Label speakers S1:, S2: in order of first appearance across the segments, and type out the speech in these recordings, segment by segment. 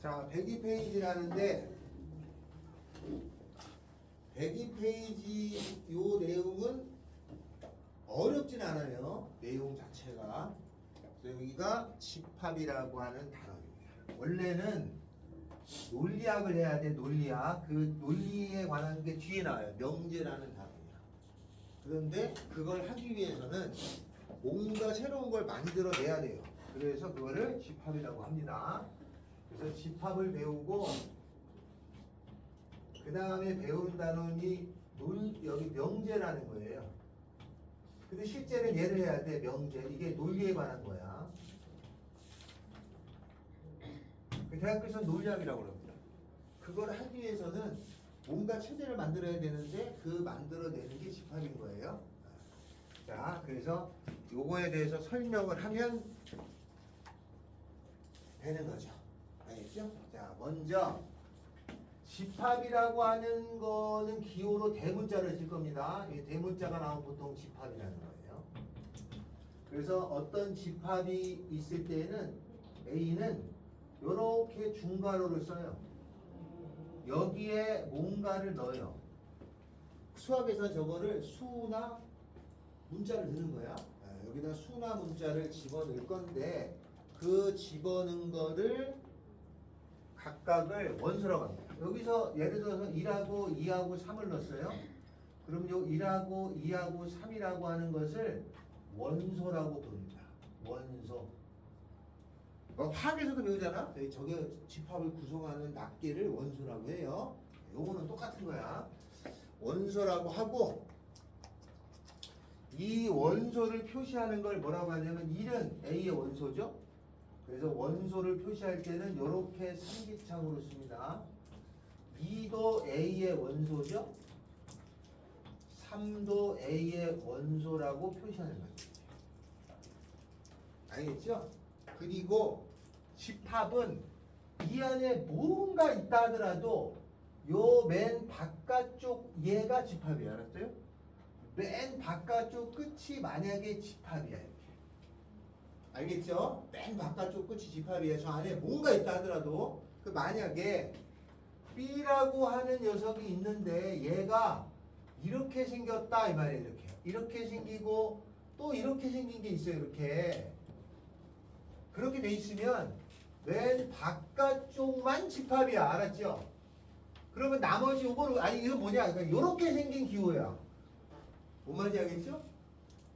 S1: 자, 102페이지라는데 102페이지 요 내용은 어렵진 않아요. 내용 자체가. 그래서 여기가 집합이라고 하는 단어입니다. 원래는 논리학을 해야 돼. 논리학. 그 논리에 관한 게 뒤에 나와요. 명제라는 단어입니다. 그런데 그걸 하기 위해서는 뭔가 새로운 걸 만들어내야 돼요. 그래서 그거를 집합이라고 합니다. 그래서 집합을 배우고 그 다음에 배우는 단원이 여기 명제라는 거예요. 근데 실제는 얘를 해야 돼. 명제. 이게 논리에 관한 거야. 대학교에서는 논리학이라고 그럽니다. 그걸 하기 위해서는 뭔가 체제를 만들어야 되는데 그 만들어내는 게 집합인 거예요. 자, 그래서 요거에 대해서 설명을 하면 되는 거죠. 알겠죠? 자, 먼저 집합이라고 하는 거는 기호로 대문자를 쓸 겁니다. 이 대문자가 나오면 보통 집합이라는 거예요. 그래서 어떤 집합이 있을 때에는 A는 이렇게 중괄호를 써요. 여기에 뭔가를 넣어요. 수학에서 저거를 수나 문자를 넣는 거야. 여기다 수나 문자를 집어넣을 건데 그 집어넣은 거를 각각을 원소라고 합니다. 여기서 예를 들어서 1하고 2하고 3을 넣었어요. 그럼 요 1하고 2하고 3이라고 하는 것을 원소라고 부릅니다. 원소. 화학에서도 배우잖아. 저게 집합을 구성하는 낱개를 원소라고 해요. 요거는 똑같은 거야. 원소라고 하고 이 원소를 표시하는 걸 뭐라고 하냐면 1은 A의 원소죠. 그래서 원소를 표시할 때는 이렇게 삼기창으로 씁니다. 2도 A의 원소죠. 3도 A의 원소라고 표시하는 거죠. 알겠죠? 그리고 집합은 이 안에 뭔가 있다 하더라도 요 맨 바깥쪽 얘가 집합이야. 알았어요? 맨 바깥쪽 끝이 만약에 집합이야. 이렇게. 알겠죠? 맨 바깥쪽 끝이 집합이에요. 저 안에 뭔가 있다 하더라도 그 만약에 B라고 하는 녀석이 있는데 얘가 이렇게 생겼다 이 말이에요. 이렇게 생기고 또 이렇게 생긴 게 있어요. 이렇게 그렇게 돼 있으면 맨 바깥쪽만 집합이야. 알았죠? 그러면 나머지 요거를 이거 뭐냐? 그러니까 이렇게 생긴 기호야. 뭔 말인지 알겠죠?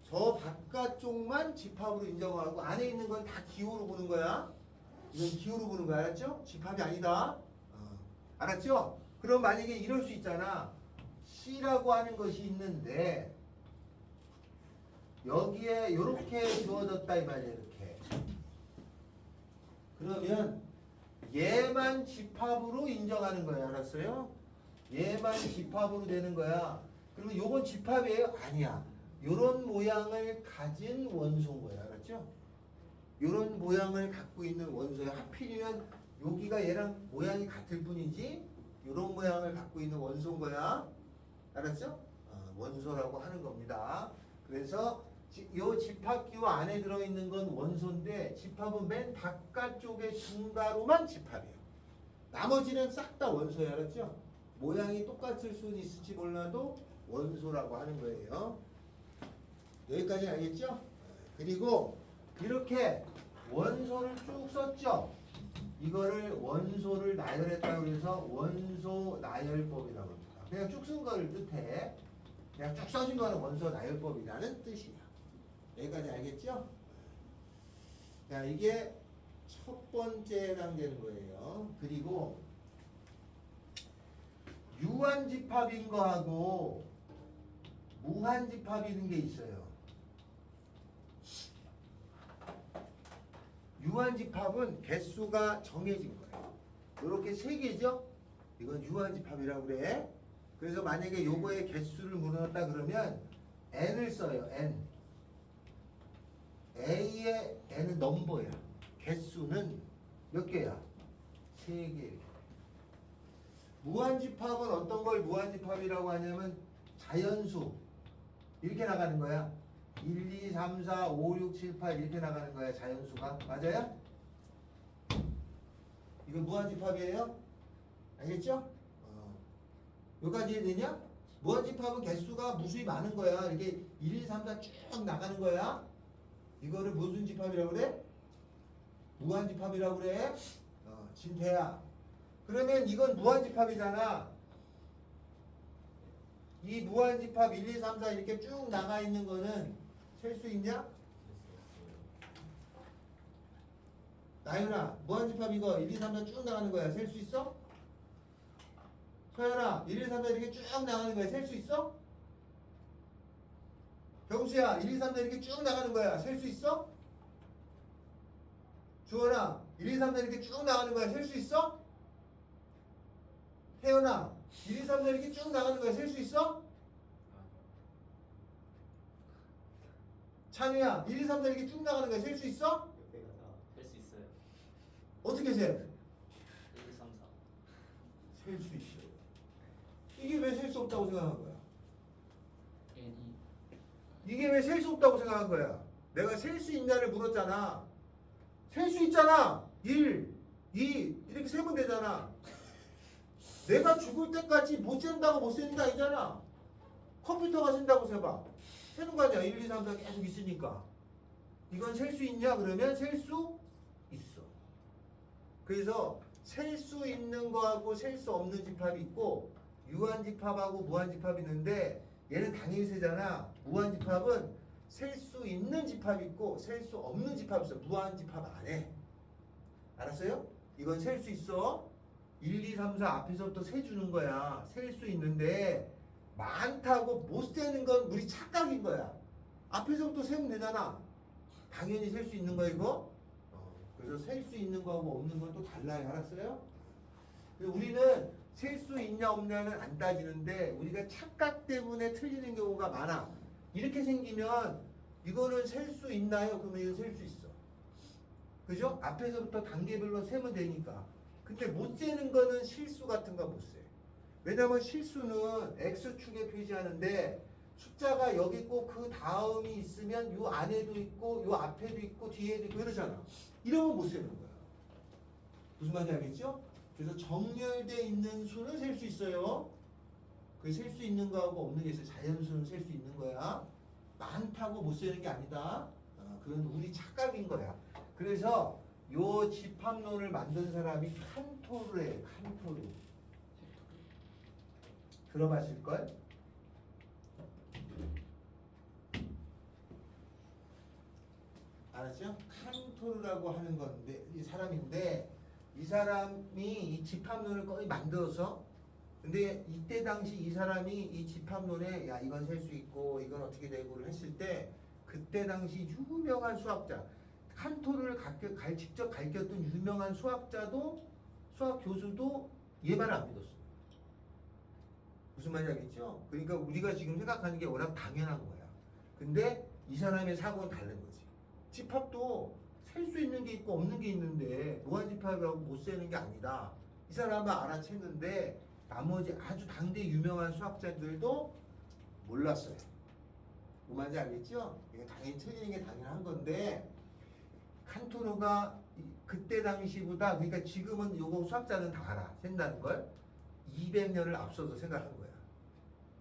S1: 저 바깥쪽만 집합으로 인정하고 안에 있는 건 다 기호로 보는 거야. 이건 기호로 보는 거야. 알았죠? 집합이 아니다. 알았죠? 그럼 만약에 이럴 수 있잖아. C라고 하는 것이 있는데 여기에 이렇게 주어졌다 이 말이야. 이렇게. 그러면 얘만 집합으로 인정하는 거야. 알았어요? 얘만 집합으로 되는 거야. 그러면 요건 집합이에요? 아니야. 요런 모양을 가진 원소인 거야. 알았죠? 요런 모양을 갖고 있는 원소야. 하필이면 여기가 얘랑 모양이 같을 뿐이지 요런 모양을 갖고 있는 원소인 거야. 알았죠? 원소라고 하는 겁니다. 그래서 요 집합기호 안에 들어있는 건 원소인데 집합은 맨 바깥쪽의 중괄호만 집합이에요. 나머지는 싹 다 원소야. 알았죠? 모양이 똑같을 수는 있을지 몰라도 원소라고 하는 거예요. 여기까지 알겠죠? 그리고 이렇게 원소를 쭉 썼죠? 이거를 원소를 나열했다고 해서 원소 나열법이라고 합니다. 그냥 쭉 쓴 거를 뜻해. 그냥 쭉 써진 거는 원소 나열법이라는 뜻이야. 여기까지 알겠죠? 자, 이게 첫 번째 해당되는 거예요. 그리고 유한집합인 거하고 무한집합인 게 있어요. 유한집합은 개수가 정해진 거예요. 이렇게 세 개죠? 이건 유한집합이라고 그래. 그래서 만약에 요거의 개수를 물어놨다 그러면 n을 써요. n. A의 n은 넘버야. 개수는 몇 개야? 세 개. 무한집합은 어떤 걸 무한집합이라고 하냐면 자연수. 이렇게 나가는 거야. 1, 2, 3, 4, 5, 6, 7, 8 이렇게 나가는 거야. 자연수가. 맞아요? 이거 무한집합이에요? 알겠죠? 여기까지 이해되냐? 무한집합은 개수가 무수히 많은 거야. 이렇게 1, 2, 3, 4 쭉 나가는 거야. 이거를 무슨 집합이라고 그래? 무한집합이라고 그래. 진태야. 그러면 이건 무한집합이잖아. 이 무한집합 1, 2, 3, 4 이렇게 쭉 나가 있는 거는 셀 수 있냐? 나윤아, 무한집합 이거 1, 2, 3, 4 쭉 나가는 거야. 셀 수 있어? 서연아, 1, 2, 3, 4 이렇게 쭉 나가는 거야. 셀 수 있어? 경수야, 1, 2, 3, 4 이렇게 쭉 나가는 거야. 셀 수 있어? 주원아, 1, 2, 3, 4 이렇게 쭉 나가는 거야. 셀 수 있어? 태연아, 1, 2, 3, 4 이렇게 쭉 나가는 거야. 셀 수 있어? 찬우야, 1, 2, 3, 4 이렇게 쭉 나가는 거야. 셀 수 있어?
S2: 셀수 있어요.
S1: 어떻게 세?
S2: 1, 2, 3, 4.
S1: 셀 수 있어요. 이게 왜 셀 수 없다고 생각한 거야?
S2: N이
S1: 이게 왜 셀 수 없다고 생각한 거야? 내가 셀 수 있냐를 물었잖아. 셀 수 있잖아. 1, 2 이렇게 세면 되잖아. 내가 죽을 때까지 못 센다고 못 세는 게 아니잖아. 컴퓨터가 센다고 세봐. 세는 거 아니야. 1, 2, 3, 4 계속 있으니까. 이건 셀 수 있냐? 그러면 셀 수 있어. 그래서 셀 수 있는 거하고 셀 수 없는 집합이 있고 유한집합하고 무한집합이 있는데 얘는 당연히 세잖아. 무한집합은 셀 수 있는 집합이 있고 셀 수 없는 집합이 있어. 무한집합 안 해. 알았어요? 이건 셀 수 있어. 1, 2, 3, 4 앞에서부터 세주는 거야. 셀 수 있는데 많다고 못 세는 건 우리 착각인 거야. 앞에서부터 세면 되잖아. 당연히 셀 수 있는 거야 이거. 그래서 셀 수 있는 거하고 없는 건 또 달라요. 알았어요? 우리는 셀 수 있냐 없냐는 안 따지는데 우리가 착각 때문에 틀리는 경우가 많아. 이렇게 생기면 이거는 셀 수 있나요? 그러면 이건 셀 수 있어. 그죠? 앞에서부터 단계별로 세면 되니까. 근데 못 세는 거는 실수 같은 거 못 세. 왜냐면 실수는 X축에 표시하는데 숫자가 여기 있고 그 다음이 있으면 요 안에도 있고 요 앞에도 있고 뒤에도 있고 이러잖아. 이러면 못 세는 거야. 무슨 말인지 알겠죠? 그래서 정렬되어 있는 수는 셀 수 있어요. 그 셀 수 있는 거하고 없는 게 있어요. 자연수는 셀 수 있는 거야. 많다고 못 세는 게 아니다. 그건 우리 착각인 거야. 그래서 요 집합론을 만든 사람이 칸토르예요. 칸토르. 들어봤을걸? 알았죠? 칸토르라고 하는 건데 이 사람인데 이 사람이 이 집합론을 거의 만들어서 근데 이때 당시 이 사람이 이 집합론에 야 이건 셀 수 있고 이건 어떻게 되고를 했을 때 그때 당시 유명한 수학자 칸토르를 직접 가르쳤던 유명한 수학자도 수학 교수도 얘 말을 안 믿었어. 무슨 말인지 알겠죠? 그러니까 우리가 지금 생각하는 게 워낙 당연한 거야. 근데 이 사람의 사고는 다른 거지. 집합도 셀 수 있는 게 있고 없는 게 있는데 무한집합이라고 못 세는 게 아니다. 이 사람은 알아챘는데 나머지 아주 당대 유명한 수학자들도 몰랐어요. 뭔 말인지 알겠죠? 이게 당연히 틀리는 게 당연한 건데 칸토르가 그때 당시보다 그러니까 지금은 요거 수학자는 다 알아. 센다는 걸 200년을 앞서서 생각한 거야.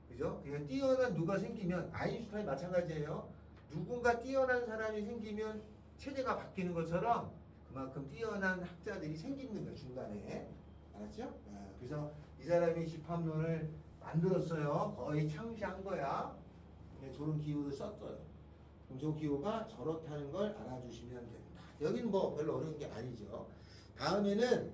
S1: 그죠? 그러니까 뛰어난 누가 생기면 아인슈타인 마찬가지예요. 누군가 뛰어난 사람이 생기면 체제가 바뀌는 것처럼 그만큼 뛰어난 학자들이 생기는 거야 중간에. 알았죠? 그래서 이 사람이 집합론을 만들었어요. 거의 창시한 거야. 저런 기호를 썼어요. 그럼 저 기호가 저렇다는 걸 알아주시면 됩니다. 여기는 뭐 별로 어려운 게 아니죠. 다음에는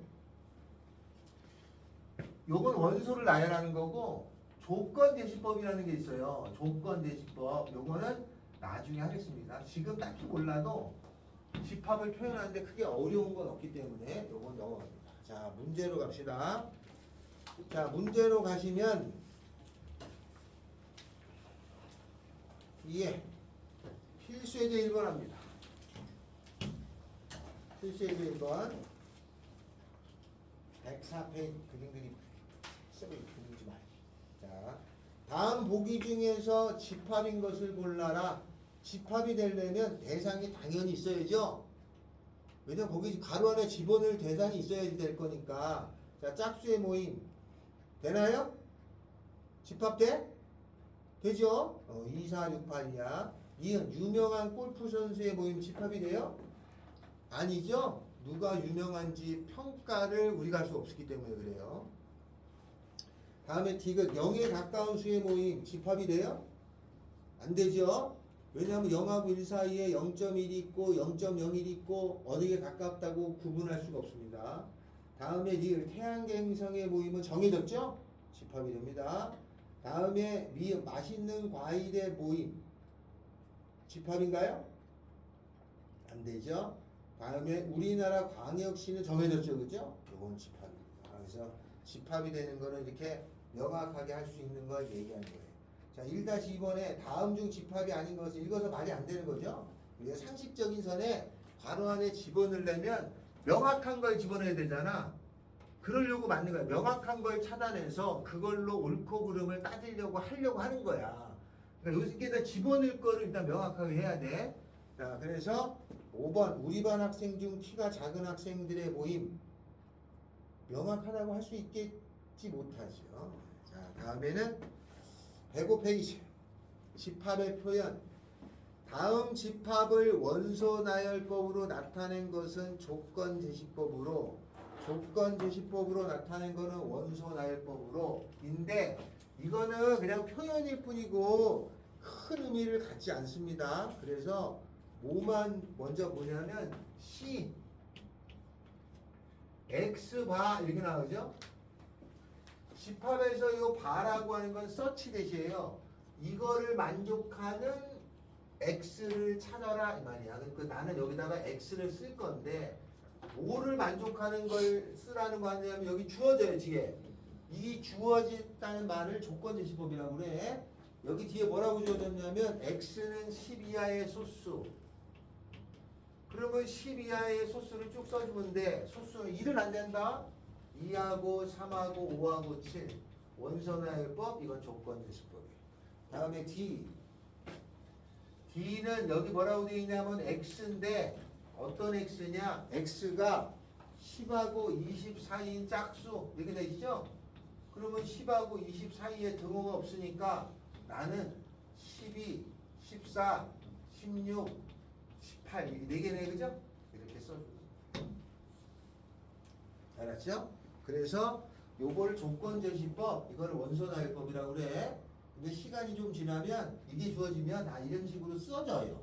S1: 요건 원소를 나열하는 거고 조건대시법이라는 게 있어요. 조건대시법. 요거는 나중에 하겠습니다. 지금 딱히 몰라도 집합을 표현하는데 크게 어려운 건 없기 때문에 요건 넘어갑니다. 자, 문제로 갑시다. 자, 문제로 가시면 예, 필수예제 1번 합니다. 필수예제 1번 104페이지 그림들이 쓰고 그리지 말기. 자, 다음 보기 중에서 집합인 것을 골라라. 집합이 되려면 대상이 당연히 있어야죠. 왜냐면 거기 가로 안에 집어넣을 대상이 있어야 될 거니까. 자, 짝수의 모임 되나요? 집합돼? 되죠? 2, 4, 6, 8이야. 이은 유명한 골프 선수의 모임 집합이 돼요? 아니죠? 누가 유명한지 평가를 우리가 할 수 없기 때문에 그래요. 다음에 디귿 0에 가까운 수의 모임 집합이 돼요? 안 되죠? 왜냐하면 0하고 1 사이에 0.1이 있고 0.01이 있고 어느 게 가깝다고 구분할 수가 없습니다. 다음에 리을 태양갱성의 모임은 정해졌죠? 집합이 됩니다. 다음에 미음 맛있는 과일의 모임 집합인가요? 안 되죠? 다음에 우리나라 광역시는 정해졌죠, 그죠? 이건 집합입니다. 그래서 집합이 되는 거는 이렇게 명확하게 할 수 있는 걸 얘기하는 거예요. 자, 1-2번에 다음 중 집합이 아닌 것을 읽어서 말이 안 되는 거죠? 우리가 상식적인 선에 괄호 안에 집어넣으려면 명확한 걸 집어넣어야 되잖아. 그러려고 만든 거야. 명확한 걸 찾아내서 그걸로 옳고 그름을 따지려고 하려고 하는 거야. 그러니까 여기다 집어넣을 거를 일단 명확하게 해야 돼. 자, 그래서 5번 우리 반 학생 중 키가 작은 학생들의 모임 명확하다고 할 수 있겠지 못하죠. 자, 다음에는 105페이지 집합의 표현. 다음 집합을 원소 나열법으로 나타낸 것은 조건 제시법으로 나타낸 거는 원소 나열법으로 인데 이거는 그냥 표현일 뿐이고 큰 의미를 갖지 않습니다. 그래서 뭐만 먼저 보냐면 C X 바 이렇게 나오죠. 집합에서 이 바라고 하는 건 서치 대시예요. 이거를 만족하는 X를 찾아라 이 말이야. 그러니까 나는 여기다가 X를 쓸 건데 뭐를 만족하는 걸 쓰라는 거 아니냐면 여기 주어져요 뒤에. 이 주어졌다는 말을 조건제시법이라고 그래. 여기 뒤에 뭐라고 주어졌냐면 X는 10 이하의 소수. 그러면 10 이하의 소수를 쭉 써주면 돼. 소수는 1은 안 된다. 2하고 3하고 5하고 7 원소나열법 이건 조건제시법이에요. 다음에 D D는 여기 뭐라고 되어 있냐면 X인데 어떤 X냐? X가 10하고 20 사이인 짝수 이렇게 되어 있죠? 그러면 10하고 20 사이에 등호가 없으니까 나는 12, 14, 16, 18 이렇게 4개네 그죠? 이렇게 써줘요. 알았죠? 그래서 요걸 조건제시법 이걸 원소나열법이라고 그래. 근데 시간이 좀 지나면 이게 주어지면 다 이런 식으로 써져요.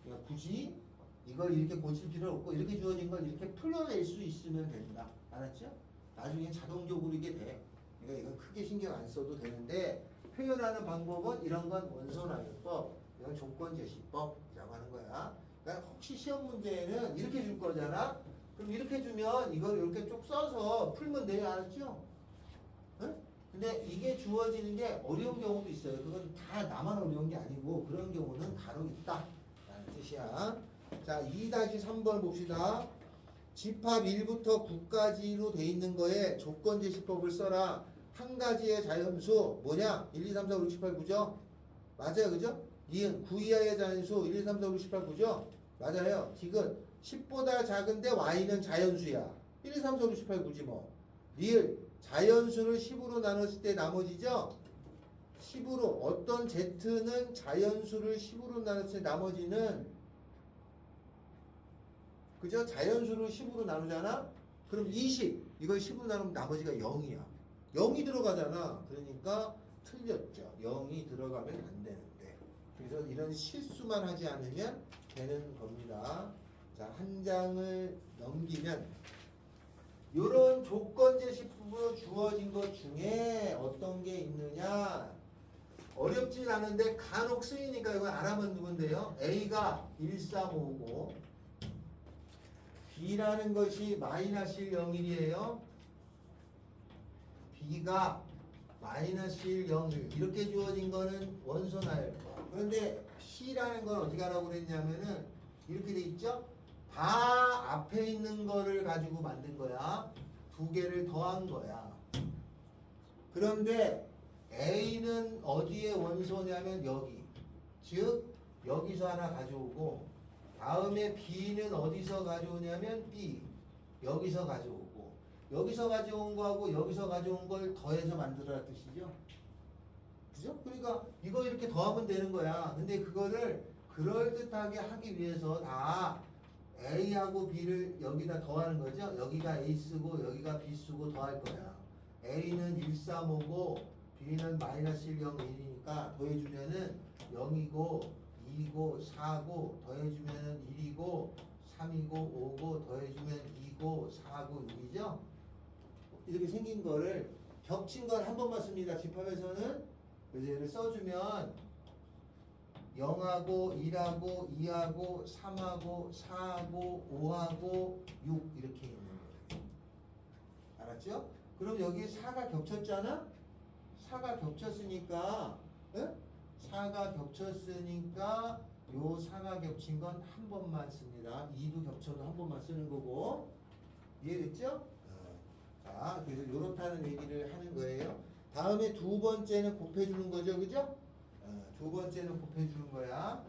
S1: 그러니까 굳이 이걸 이렇게 고칠 필요 없고 이렇게 주어진 걸 이렇게 풀어낼 수 있으면 된다. 알았죠? 나중에 자동적으로 이게 돼. 그러니까 이건 크게 신경 안 써도 되는데 표현하는 방법은 이런 건 원소나열법, 이건 조건제시법이라고 하는 거야. 그러니까 혹시 시험 문제에는 이렇게 줄 거잖아. 그럼 이렇게 주면 이걸 이렇게 쭉 써서 풀면 돼. 알았죠? 응? 근데 이게 주어지는 게 어려운 경우도 있어요. 그건 다 나만 어려운 게 아니고 그런 경우는 간혹 있다. 라는 뜻이야. 자, 2-3번 봅시다. 집합 1부터 9까지로 돼 있는 거에 조건제시법을 써라. 한 가지의 자연수 뭐냐? 1, 2, 3, 4, 5, 6, 7, 8, 9죠? 맞아요. 그죠? 니은 9 이하의 자연수 1, 2, 3, 4, 5, 6, 7, 8, 9죠? 맞아요. 디귿 10보다 작은데 y는 자연수야. 1, 2, 3, 4, 5, 6, 7, 8, 9지 뭐. 리을 자연수를 10으로 나눴을 때 나머지죠? 10으로 어떤 z는 자연수를 10으로 나눴을 때 나머지는 그죠? 자연수를 10으로 나누잖아? 그럼 20 이걸 10으로 나누면 나머지가 0이야. 0이 들어가잖아. 그러니까 틀렸죠. 0이 들어가면 안 되는데. 그래서 이런 실수만 하지 않으면 되는 겁니다. 자, 한 장을 넘기면 이런 조건제시법으로 주어진 것 중에 어떤 게 있느냐? 어렵진 않은데 간혹 쓰이니까 이건 알아면 누군데요? A가 1, 3, 5고 B라는 것이 마이너스 1, 0, 1이에요. B가 마이너스 1, 0, 1 이렇게 주어진 거는 원소나열법. 그런데 C라는 건 어떻게 하라고 그랬냐면은 이렇게 돼 있죠? 다 앞에 있는 거를 가지고 만든 거야. 두 개를 더한 거야. 그런데 A는 어디에 원소냐면 여기. 즉 여기서 하나 가져오고 다음에 B는 어디서 가져오냐면 B 여기서 가져오고 여기서 가져온 거하고 여기서 가져온 걸 더해서 만들어라 뜻이죠. 그죠? 그러니까 이거 이렇게 더하면 되는 거야. 근데 그거를 그럴듯하게 하기 위해서 다 A하고 B를 여기다 더하는 거죠. 여기가 A 쓰고 여기가 B 쓰고 더할 거야. A는 1, 3, 5고 B는 마이너스 1, 0, 1이니까 더해주면은 0이고 2고 4고 더해주면은 1이고 3이고 5고 더해주면 2고 4고 6이죠. 이렇게 생긴 거를 겹친 걸 한 번만 씁니다. 집합에서는. 그래서 얘를 써주면 0하고 1하고 2하고 3하고 4하고 5하고 6 이렇게 있는 거예요. 알았죠? 그럼 여기 4가 겹쳤잖아? 4가 겹쳤으니까 4가 겹쳤으니까 요 4가 겹친 건 한 번만 씁니다. 2도 겹쳐도 한 번만 쓰는 거고 이해됐죠? 자, 그래서 요렇다는 얘기를 하는 거예요. 다음에 두 번째는 곱해주는 거죠, 그죠? 두 번째는 곱해주는 거야.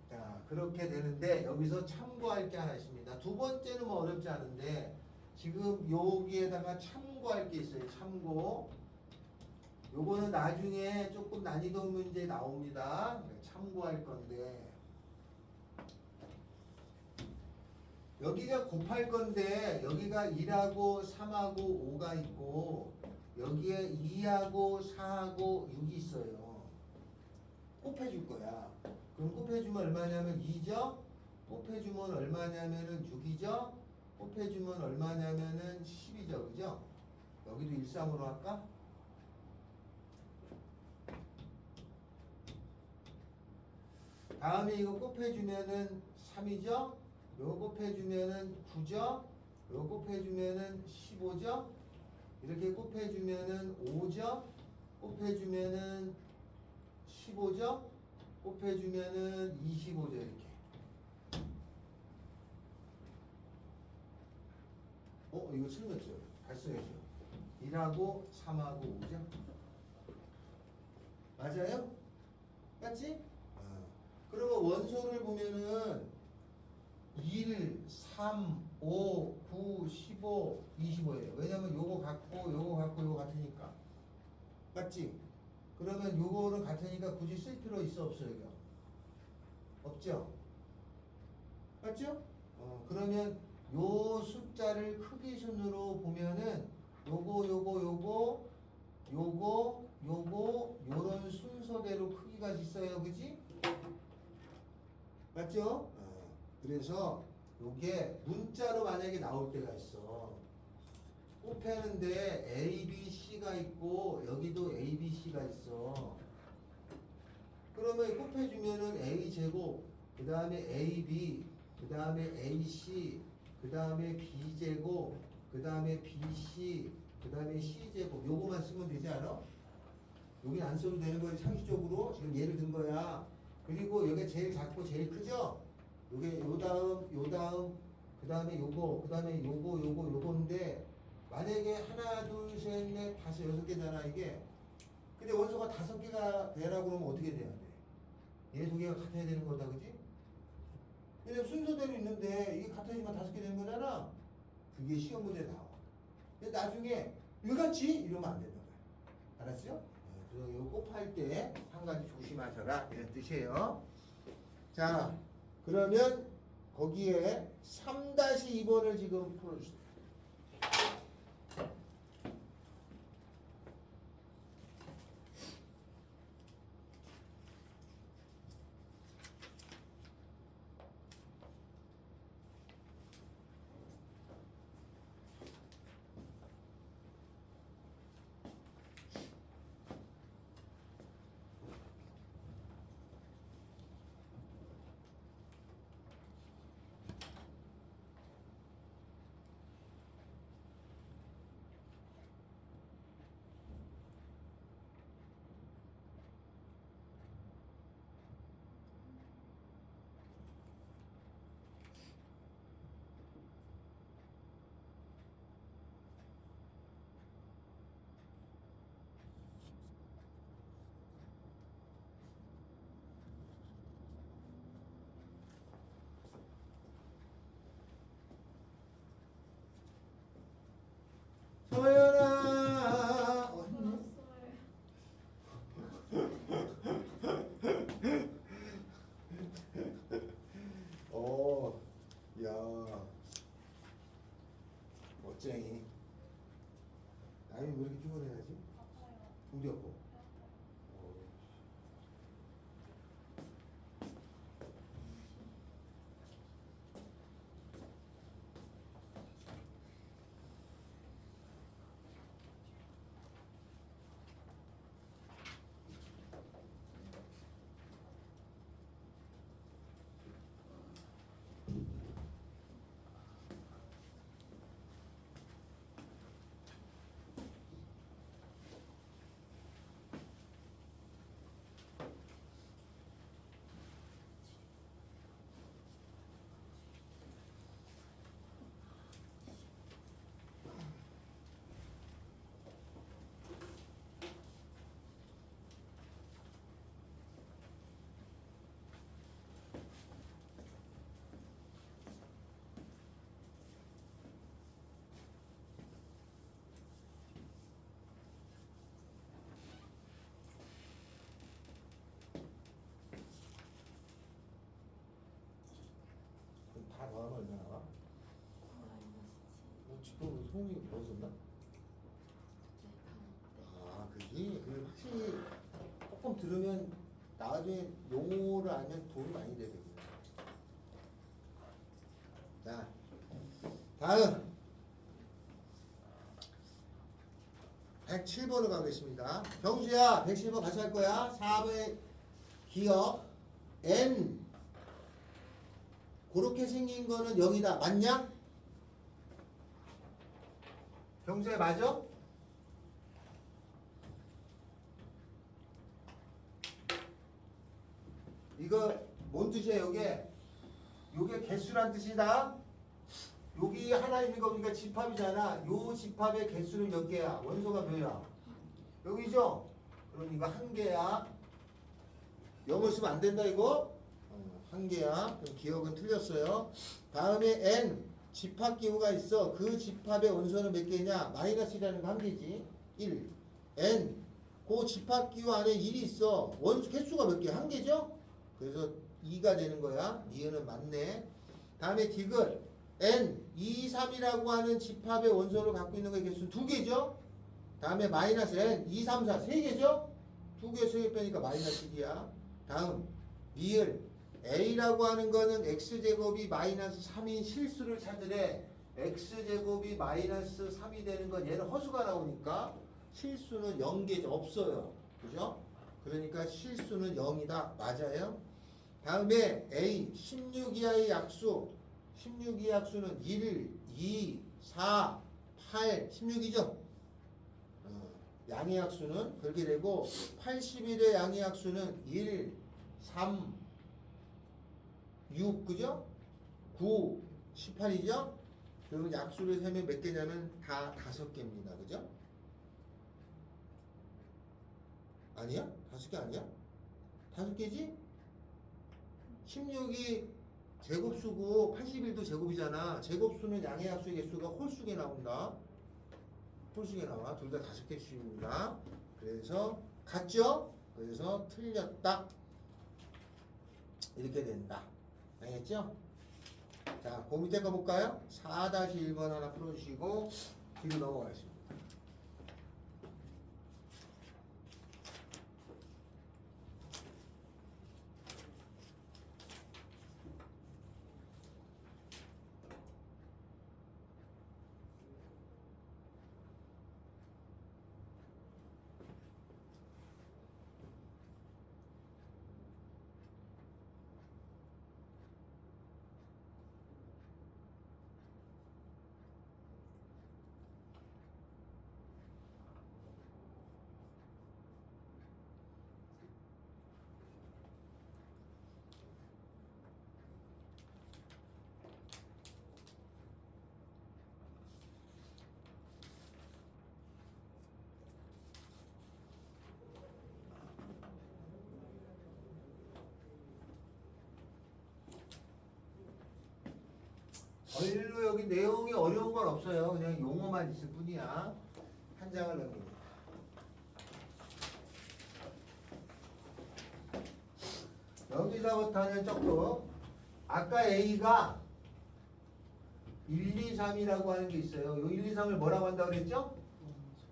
S1: 자, 그렇게 되는데 여기서 참고할 게 하나 있습니다. 두 번째는 뭐 어렵지 않은데 지금 여기에다가 참고할 게 있어요. 참고. 요거는 나중에 조금 난이도 문제 나옵니다. 참고할 건데 여기가 곱할 건데 여기가 1하고 3하고 5가 있고 여기에 2하고 4하고 6이 있어요. 곱해줄 거야. 그럼 곱해주면 얼마냐면 2죠? 곱해주면 얼마냐면은 6이죠? 곱해주면 얼마냐면은 10이죠. 그죠? 여기도 1, 3으로 할까? 다음에 이거 곱해주면은 3이죠? 요거 곱해주면은 9죠? 요거 곱해주면은 15죠? 이렇게 곱해주면은 5죠? 곱해주면은 15죠? 곱해주면은 25죠. 이렇게. 이거 틀렸죠? 발송해줘. 1하고 3하고 5죠? 맞아요? 맞지? 그러면 원소를 보면은 1, 3, 5, 9, 15, 25예요. 왜냐면 요거 같고 요거 같고 요거 같으니까. 맞지? 그러면 요거는 같으니까 굳이 쓸 필요 있어 없어요? 이거? 없죠? 맞죠? 그러면 요 숫자를 크기 순으로 보면은 요거 요런 순서대로 크기가 있어요. 그지? 맞죠? 그래서 요게 문자로 만약에 나올 때가 있어. 곱하는데 A, B, C가 있고 여기도 A, B, C가 있어. 그러면 곱해주면은 A 제곱, 그 다음에 A, B, 그 다음에 A, C, 그 다음에 B 제곱, 그 다음에 B, C, 그 다음에 C 제곱. 요거만 쓰면 되지 않아? 여기 안 써도 되는 거지. 상식적으로 지금 예를 든 거야. 그리고 여기 제일 작고 제일 크죠? 요게 요 다음 그 다음에 요거 그 다음에 요거인데 만약에 하나 둘셋넷 다섯 여섯 개잖아 이게. 근데 원소가 5개가 되라고 그러면 어떻게 돼야 돼? 얘 2개가 같아야 되는 거다. 그지? 왜냐면 순서대로 있는데 이게 같아지면 5개 되는 거잖아. 그게 시험 문제에 나와. 근데 나중에 왜 같지? 이러면 안 된다. 알았죠? 그래서 이거 곱할 때 한 가지 조심하셔라 이런 뜻이에요. 자, 그러면 거기에 3-2번을 지금 풀어주세요. 멋쟁이. 나이 왜 이렇게 피곤해야지? 우리 여보. 다 더하면 얼마 나와? 지금 손이 벌었었나? 아, 그지? 그 확실히 조금 들으면 나중에 용어를 알면 도움이 많이 되거든요. 자, 다음 107번으로 가겠습니다. 경수야, 107번 같이 할 거야. 4번의 기억 N 그렇게 생긴 거는 0이다. 맞냐? 경수야, 맞아? 이거 뭔 뜻이야, 요게 개수란 뜻이다. 여기 하나 있는 거 보니까 집합이잖아. 요 집합의 개수는 몇 개야? 원소가 몇이야? 여기죠? 그럼 이거 한 개야. 0을 쓰면 안 된다, 이거? 한 개야. 그럼 기억은 틀렸어요. 다음에 n 집합 기호가 있어. 그 집합의 원소는 몇 개냐? 마이너스라는 거 한 개지. 1. n 그 집합 기호 안에 1이 있어. 원소 개수가 몇 개? 한 개죠? 그래서 2가 되는 거야. 니은은 맞네. 다음에 디귿 n 2, 3이라고 하는 집합의 원소를 갖고 있는 거의 개수는 2개죠? 다음에 마이너스 n 2, 3, 4 3개죠? 2개 3개 빼니까 마이너스 1이야. 다음 리을 a라고 하는 거는 x제곱이 마이너스 3인 실수를 찾으래. x제곱이 마이너스 3이 되는 건 얘는 허수가 나오니까 실수는 0개 없어요. 그죠? 그러니까 실수는 0이다. 맞아요? 다음에 a 16 이하의 약수 16 이하의 약수는 1, 2, 4, 8, 16이죠? 양의 약수는 그렇게 되고 81의 양의 약수는 1, 3, 6, 그죠? 9, 18이죠? 그러면 약수를 세면 몇 개냐면 다 5개입니다. 그죠? 아니야? 5개 아니야? 5개지? 16이 제곱수고 81도 제곱이잖아. 제곱수는 양의 약수의 개수가 홀수게 나온다. 홀수게 나와. 둘 다 5개씩입니다. 그래서 같죠? 그래서 틀렸다. 이렇게 된다. 알겠죠? 자, 그 밑에 거 볼까요? 4-1번 하나 풀어주시고 뒤로 넘어가겠습니다. 별로 여기 내용이 어려운 건 없어요. 그냥 용어만 있을 뿐이야. 한 장을 넘깁니다. 여기서부터는 조금 아까 A가 1, 2, 3이라고 하는 게 있어요. 요 1, 2, 3을 뭐라고 한다고 그랬죠?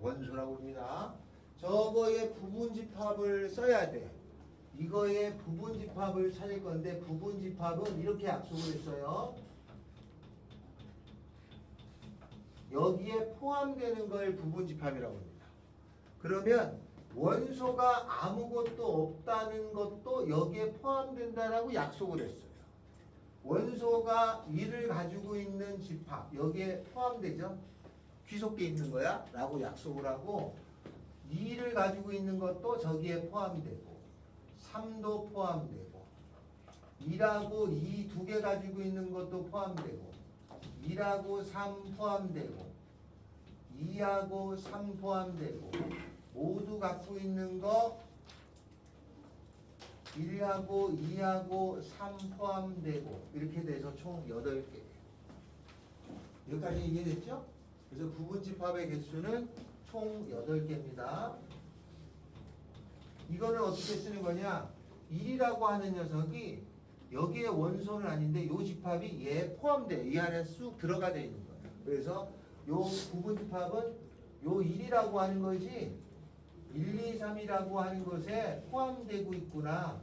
S1: 원소라고 합니다. 저거의 부분집합을 써야 돼. 이거의 부분집합을 찾을 건데 부분집합은 이렇게 약속을 했어요. 여기에 포함되는 걸 부분집합이라고 합니다. 그러면 원소가 아무것도 없다는 것도 여기에 포함된다라고 약속을 했어요. 원소가 1을 가지고 있는 집합 여기에 포함되죠? 귀속돼 있는 거야 라고 약속을 하고 2를 가지고 있는 것도 저기에 포함이 되고 3도 포함되고 2라고 2 두 개 가지고 있는 것도 포함되고 2라고 3 포함되고 2하고 3 포함되고 모두 갖고 있는 거 1하고 2하고 3 포함되고 이렇게 돼서 총 8개. 여기까지 이해됐죠? 그래서 부분집합의 개수는 총 8개입니다. 이거는 어떻게 쓰는 거냐? 1이라고 하는 녀석이 여기에 원소는 아닌데 이 집합이 얘에 포함돼. 이 안에 쑥 들어가 있는 거예요. 그래서 이 부분집합은 요 1이라고 하는 것이 1, 2, 3이라고 하는 것에 포함되고 있구나.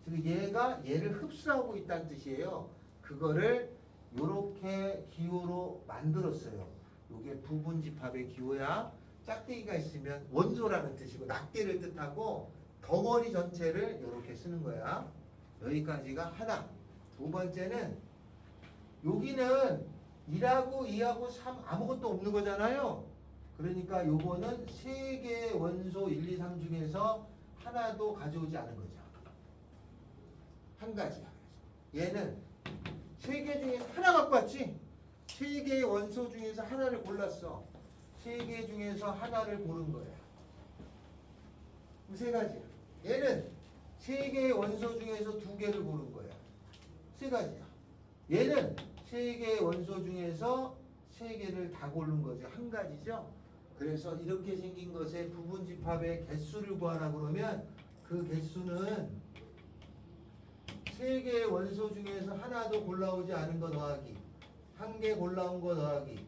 S1: 즉 얘가 얘를 흡수하고 있다는 뜻이에요. 그거를 요렇게 기호로 만들었어요. 요게 부분집합의 기호야. 짝대기가 있으면 원소라는 뜻이고 낱개를 뜻하고 덩어리 전체를 요렇게 쓰는 거야. 여기까지가 하나. 두 번째는 여기는 1하고 2하고 3 아무것도 없는 거잖아요. 그러니까 요거는 세 개의 원소 1, 2, 3 중에서 하나도 가져오지 않은 거죠. 한 가지야. 얘는 세 개 중에서 하나 갖고 왔지. 세 개의 원소 중에서 하나를 골랐어. 세 개 중에서 하나를 고른 거야. 세 가지야. 얘는 세 개의 원소 중에서 두 개를 고른 거야. 세 가지야. 얘는 세 개의 원소 중에서 세 개를 다 고른 거죠. 한 가지죠. 그래서 이렇게 생긴 것의 부분집합의 개수를 구하라 그러면 그 개수는 세 개의 원소 중에서 하나도 골라오지 않은 거 더하기, 한 개 골라온 거 더하기,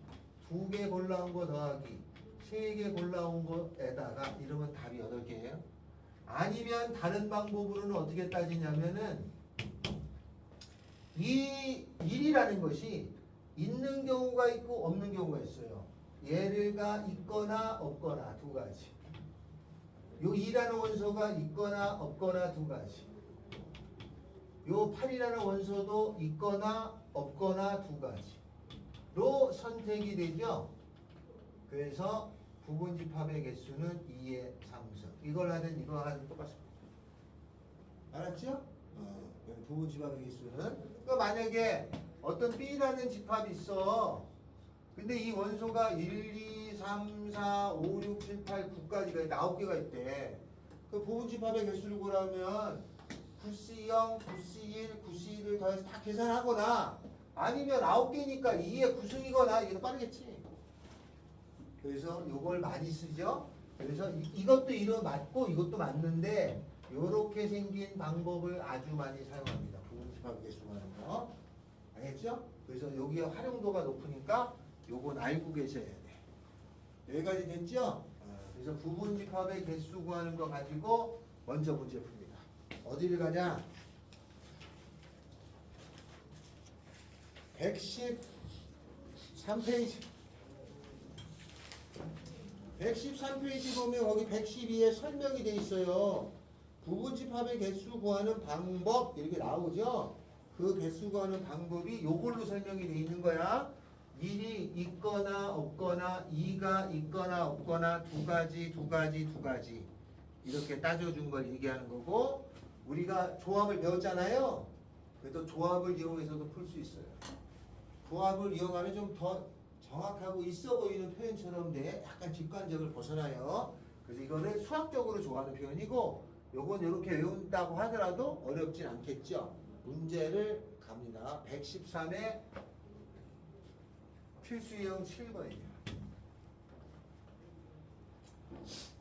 S1: 두 개 골라온 거 더하기, 세 개 골라온 거에다가 이러면 답이 8개예요. 아니면 다른 방법으로는 어떻게 따지냐면은 이 1이라는 것이 있는 경우가 있고 없는 경우가 있어요. 얘가 있거나 없거나 두 가지. 요 2라는 원소가 있거나 없거나 두 가지. 요 8이라는 원소도 있거나 없거나 두 가지로 선택이 되죠. 그래서 부분집합의 개수는 2의 3승. 이걸 하든 이거 하든 똑같습니다. 알았죠? 부분집합의 개수는. 그러니까 만약에 어떤 B라는 집합이 있어. 근데 이 원소가 1, 2, 3, 4, 5, 6, 7, 8, 9까지가 9개가 있대. 그 부분집합의 개수를 구하면 9C0, 9C1, 9C1을 더해서 다 계산하거나 아니면 9개니까 2의 9승이거나 이게 더 빠르겠지. 그래서 요걸 많이 쓰죠. 그래서 이것도 이거 맞고 이것도 맞는데 요렇게 생긴 방법을 아주 많이 사용합니다. 부분집합 개수 하는 거. 알겠죠? 그래서 여기에 활용도가 높으니까 요건 알고 계셔야 돼. 여기까지 됐죠? 그래서 부분집합의 개수 구하는 거 가지고 먼저 문제 풉니다. 어디를 가냐? 113페이지. 113페이지 보면 거기 112에 설명이 돼 있어요. 부분집합의 개수 구하는 방법 이렇게 나오죠. 그 개수 구하는 방법이 요걸로 설명이 돼 있는 거야. 1이 있거나 없거나 2가 있거나 없거나 두 가지 이렇게 따져준 걸 얘기하는 거고 우리가 조합을 배웠잖아요. 그래도 조합을 이용해서도 풀 수 있어요. 조합을 이용하면 좀 더 정확하고 있어 보이는 표현처럼 돼. 약간 직관적을 벗어나요. 그래서 이거를 수학적으로 좋아하는 표현이고 요건 이렇게 외운다고 하더라도 어렵진 않겠죠. 문제를 갑니다. 113에 필수형 7번입니다.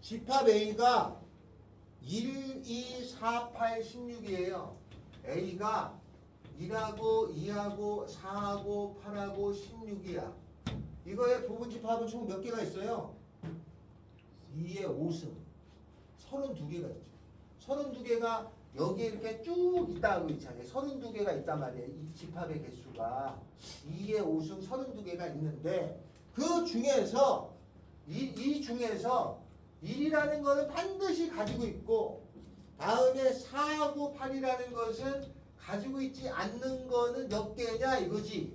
S1: 집합 A가 1, 2, 4, 8, 16이에요. A가 1하고 2하고 4하고 8하고 16이야. 이거의 부분 집합은 총 몇 개가 있어요? 2의 5승 32개가 있죠. 32개가 여기에 이렇게 쭉 있다고 있잖아요. 32개가 있단 말이에요. 이 집합의 개수가 2의 5승 32개가 있는데 그 중에서 이 중에서 1이라는 거는 반드시 가지고 있고 다음에 4하고 8이라는 것은 가지고 있지 않는 거는 몇 개냐 이거지.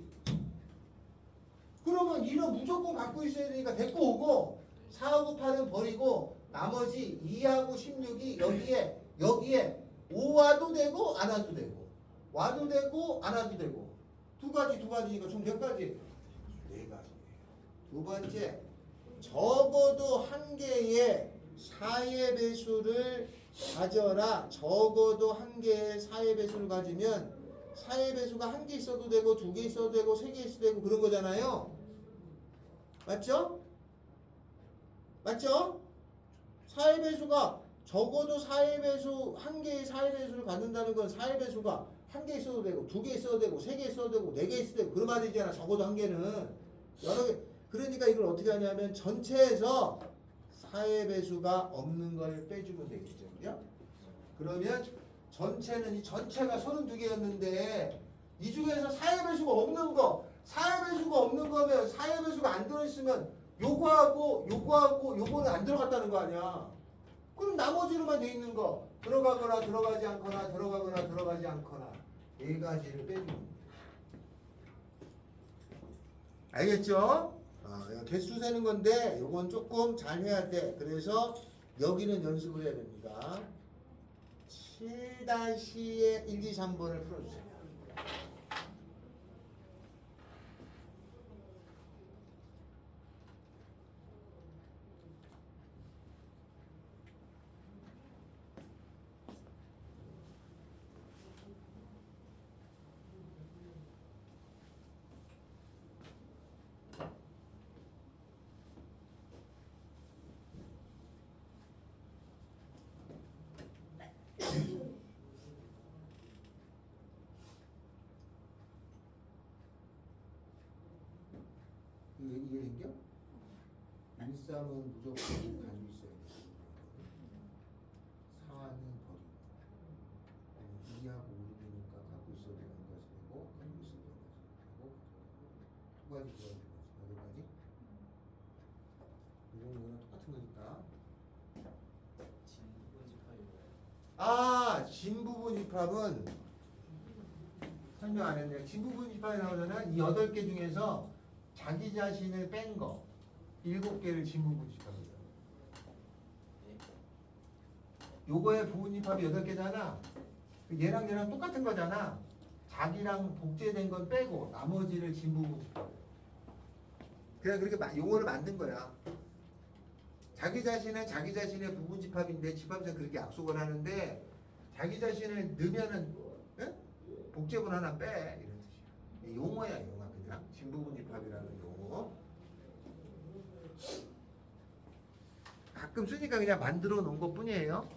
S1: 그러면 1은 무조건 갖고 있어야 되니까 데리고 오고 4하고 8은 버리고 나머지 2하고 16이 여기에 5와도 되고 안 와도 되고 와도 되고 안 와도 되고 두 가지니까 총 몇 가지? 네 가지예요. 두 번째, 적어도 한 개의 4의 배수를 가져라. 적어도 한 개의 4의 배수를 가지면 4의 배수가 한 개 있어도 되고 두 개 있어도 되고 세 개 있어도 되고 그런 거잖아요. 맞죠? 맞죠? 4의 배수가 적어도 4의 배수 한 개의 4의 배수를 갖는다는 건 4의 배수가 한 개 있어도 되고 두 개 있어도 되고 세 개 있어도 되고 네 개 있어도 되고 그런 말이잖아. 적어도 한 개는 여러 개. 그러니까 이걸 어떻게 하냐면 전체에서 4의 배수가 없는 걸 빼주면 되겠죠. 그죠? 그러면 전체는 이 전체가 32개였는데 이 중에서 4의 배수가 없는 거 4의 배수가 없는 거면 4의 배수가 안 들어있으면 요거하고 요거는 안 들어갔다는 거 아니야. 그럼 나머지로만 돼 있는 거 들어가거나 들어가지 않거나 들어가거나 들어가지 않거나 네 가지를 빼주면 돼. 알겠죠? 개수 세는 건데 요건 조금 잘 해야 돼. 그래서 여기는 연습을 해야 됩니다. 7-의 1, 2, 3번을 풀어주세요. 이게 생겨? 일삼은 무조건 가지고 있어야 돼. 4는 버리고 2하고 5이니까 갖고 있어야 되는 것이 되고 가지고 있어야 되는 것이 되고 두 가지 이거는 똑같은 거니까.
S2: 진부분 집합이 뭐예요?
S1: 진부분 집합은 설명 안 했네요. 진부분 집합이 나오잖아. 이 8개 중에서 자기 자신을 뺀 거 7개를 진부분 집합이에요.
S2: 네.
S1: 요거의 부분 집합이 8개잖아. 얘랑 똑같은 거잖아. 자기랑 복제된 건 빼고 나머지를 진부분 집합. 그냥 그렇게 용어를 만든 거야. 자기 자신은 자기 자신의 부분 집합인데 집합에서 그렇게 약속을 하는데 자기 자신을 넣으면은 복제분 하나 빼 이런 뜻이야. 용어야 용어 그냥 진부분 집합이라는 용어. 가끔 쓰니까 그냥 만들어 놓은 것 뿐이에요.